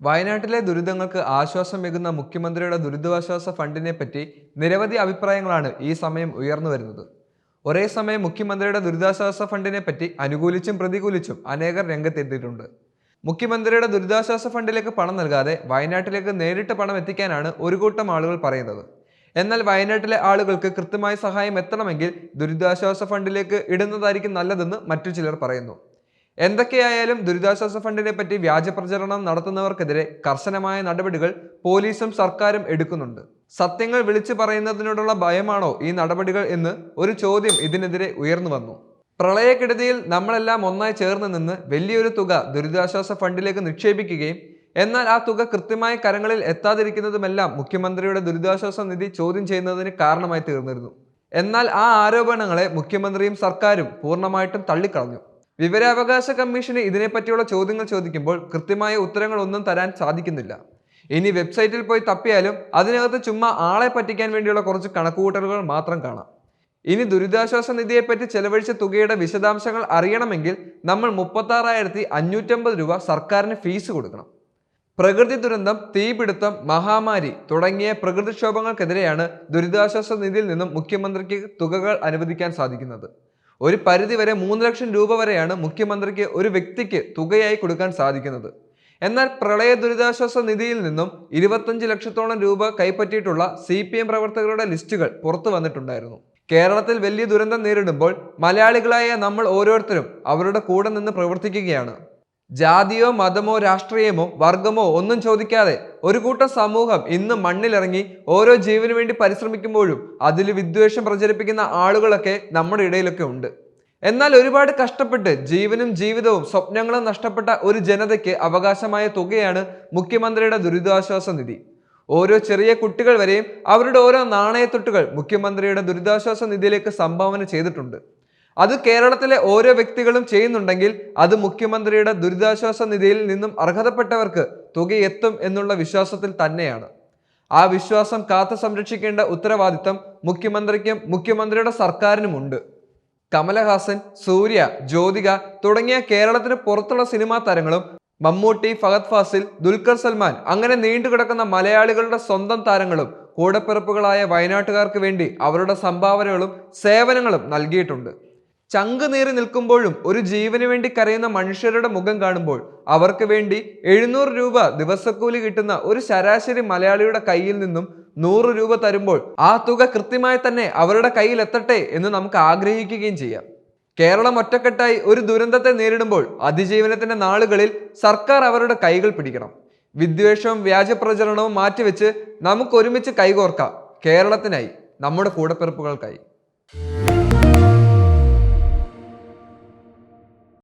വയനാട്ടിലെ ദുരിതങ്ങൾക്ക് ആശ്വാസമേകുന്ന മുഖ്യമന്ത്രിയുടെ ദുരിതാശ്വാസ ഫണ്ടിനെ പറ്റി നിരവധി അഭിപ്രായങ്ങളാണ് ഈ സമയം ഉയർന്നു വരുന്നത്. ഒരേ സമയം മുഖ്യമന്ത്രിയുടെ ദുരിതാശ്വാസ ഫണ്ടിനെ പറ്റി അനുകൂലിച്ചും പ്രതികൂലിച്ചും അനേകർ രംഗത്തെത്തിയിട്ടുണ്ട്. മുഖ്യമന്ത്രിയുടെ ദുരിതാശ്വാസ ഫണ്ടിലേക്ക് പണം നൽകാതെ വയനാട്ടിലേക്ക് നേരിട്ട് പണം എത്തിക്കാനാണ് ഒരു കൂട്ടം ആളുകൾ പറയുന്നത്. എന്നാൽ വയനാട്ടിലെ ആളുകൾക്ക് കൃത്യമായ സഹായം എത്തണമെങ്കിൽ ദുരിതാശ്വാസ ഫണ്ടിലേക്ക് ഇടുന്നതായിരിക്കും നല്ലതെന്ന് മറ്റു ചിലർ പറയുന്നു. എന്തൊക്കെയായാലും ദുരിതാശ്വാസ ഫണ്ടിനെ പറ്റി വ്യാജ പ്രചരണം നടത്തുന്നവർക്കെതിരെ കർശനമായ നടപടികൾ പോലീസും സർക്കാരും എടുക്കുന്നുണ്ട്. സത്യങ്ങൾ വിളിച്ചു പറയുന്നതിനോടുള്ള ഭയമാണോ ഈ നടപടികൾ എന്ന് ഒരു ചോദ്യം ഇതിനെതിരെ ഉയർന്നു വന്നു. പ്രളയക്കെടുതിയിൽ നമ്മളെല്ലാം ഒന്നായി ചേർന്ന് നിന്ന് വലിയൊരു തുക ദുരിതാശ്വാസ ഫണ്ടിലേക്ക് നിക്ഷേപിക്കുകയും എന്നാൽ ആ തുക കൃത്യമായ കരങ്ങളിൽ എത്താതിരിക്കുന്നതുമെല്ലാം മുഖ്യമന്ത്രിയുടെ ദുരിതാശ്വാസ നിധി ചോദ്യം ചെയ്യുന്നതിന് കാരണമായി തീർന്നിരുന്നു. എന്നാൽ ആ ആരോപണങ്ങളെ മുഖ്യമന്ത്രിയും സർക്കാരും പൂർണ്ണമായിട്ടും തള്ളിക്കളഞ്ഞു. വിവരാവകാശ കമ്മീഷന് ഇതിനെപ്പറ്റിയുള്ള ചോദ്യങ്ങൾ ചോദിക്കുമ്പോൾ കൃത്യമായ ഉത്തരങ്ങൾ ഒന്നും തരാൻ സാധിക്കുന്നില്ല. ഇനി വെബ്സൈറ്റിൽ പോയി തപ്പിയാലും അതിനകത്ത് ചുമ്മാ ആളെ പറ്റിക്കാൻ വേണ്ടിയുള്ള കുറച്ച് കണക്കുകൂട്ടലുകൾ മാത്രം കാണാം. ഇനി ദുരിതാശ്വാസ നിധിയെപ്പറ്റി ചെലവഴിച്ച തുകയുടെ വിശദാംശങ്ങൾ അറിയണമെങ്കിൽ നമ്മൾ 36,550 രൂപ സർക്കാരിന് ഫീസ് കൊടുക്കണം. പ്രകൃതി ദുരന്തം, തീപിടുത്തം, മഹാമാരി തുടങ്ങിയ പ്രകൃതിക്ഷോഭങ്ങൾക്കെതിരെയാണ് ദുരിതാശ്വാസ നിധിയിൽ നിന്നും മുഖ്യമന്ത്രിക്ക് തുകകൾ അനുവദിക്കാൻ സാധിക്കുന്നത്. ഒരു പരിധിവരെ 3 ലക്ഷം രൂപ വരെയാണ് മുഖ്യമന്ത്രിക്ക് ഒരു വ്യക്തിക്ക് തുകയായി കൊടുക്കാൻ സാധിക്കുന്നത്. എന്നാൽ പ്രളയ ദുരിതാശ്വാസ നിധിയിൽ നിന്നും 25 ലക്ഷത്തോളം രൂപ കൈപ്പറ്റിയിട്ടുള്ള CPM പ്രവർത്തകരുടെ ലിസ്റ്റുകൾ പുറത്തു വന്നിട്ടുണ്ടായിരുന്നു. കേരളത്തിൽ വലിയ ദുരന്തം നേരിടുമ്പോൾ മലയാളികളായ നമ്മൾ ഓരോരുത്തരും അവരുടെ കൂടെ നിന്ന് പ്രവർത്തിക്കുകയാണ്. ജാതിയോ മതമോ രാഷ്ട്രീയമോ വർഗമോ ഒന്നും ചോദിക്കാതെ ഒരു കൂട്ടം സമൂഹം ഇന്ന് മണ്ണിലിറങ്ങി ഓരോ ജീവന് വേണ്ടി പരിശ്രമിക്കുമ്പോഴും അതിൽ വിദ്വേഷം പ്രചരിപ്പിക്കുന്ന ആളുകളൊക്കെ നമ്മുടെ ഇടയിലൊക്കെ ഉണ്ട്. എന്നാൽ ഒരുപാട് കഷ്ടപ്പെട്ട് ജീവനും ജീവിതവും സ്വപ്നങ്ങളും നഷ്ടപ്പെട്ട ഒരു ജനതയ്ക്ക് അവകാശമായ തുകയാണ് മുഖ്യമന്ത്രിയുടെ ദുരിതാശ്വാസ നിധി. ഓരോ ചെറിയ കുട്ടികൾ വരെയും അവരുടെ ഓരോ നാണയത്തൊട്ടുകൾ മുഖ്യമന്ത്രിയുടെ ദുരിതാശ്വാസ നിധിയിലേക്ക് സംഭാവന ചെയ്തിട്ടുണ്ട്. അത് കേരളത്തിലെ ഓരോ വ്യക്തികളും ചെയ്യുന്നുണ്ടെങ്കിൽ അത് മുഖ്യമന്ത്രിയുടെ ദുരിതാശ്വാസ നിധിയിൽ നിന്നും അർഹതപ്പെട്ടവർക്ക് തുക എത്തും എന്നുള്ള വിശ്വാസത്തിൽ തന്നെയാണ്. ആ വിശ്വാസം കാത്തു സംരക്ഷിക്കേണ്ട ഉത്തരവാദിത്തം മുഖ്യമന്ത്രിക്കും മുഖ്യമന്ത്രിയുടെ സർക്കാരിനുമുണ്ട്. കമലഹാസൻ, സൂര്യ, ജ്യോതിക തുടങ്ങിയ കേരളത്തിന് പുറത്തുള്ള സിനിമാ താരങ്ങളും മമ്മൂട്ടി, ഫഹദ് ഫാസിൽ, ദുൽഖർ സൽമാൻ അങ്ങനെ നീണ്ടുകിടക്കുന്ന മലയാളികളുടെ സ്വന്തം താരങ്ങളും കൂടപ്പിറപ്പുകളായ വയനാട്ടുകാർക്ക് വേണ്ടി അവരുടെ സംഭാവനകളും സേവനങ്ങളും നൽകിയിട്ടുണ്ട്. ചങ്ക് നീറി നിൽക്കുമ്പോഴും ഒരു ജീവന് വേണ്ടി കരയുന്ന മനുഷ്യരുടെ മുഖം കാണുമ്പോൾ അവർക്ക് വേണ്ടി 700 രൂപ ദിവസക്കൂലി കിട്ടുന്ന ഒരു ശരാശരി മലയാളിയുടെ കയ്യിൽ നിന്നും 100 രൂപ തരുമ്പോൾ ആ തുക കൃത്യമായി തന്നെ അവരുടെ കയ്യിൽ എത്തട്ടെ എന്ന് നമുക്ക് ആഗ്രഹിക്കുകയും ചെയ്യാം. കേരളം ഒറ്റക്കെട്ടായി ഒരു ദുരന്തത്തെ നേരിടുമ്പോൾ അതിജീവനത്തിന്റെ നാളുകളിൽ സർക്കാർ അവരുടെ കൈകൾ പിടിക്കണം. വിദ്വേഷവും വ്യാജപ്രചരണവും മാറ്റിവെച്ച് നമുക്ക് ഒരുമിച്ച് കൈകോർക്കാം. കേരളത്തിനായി, നമ്മുടെ കൂടപ്പിറപ്പുകൾക്കായി.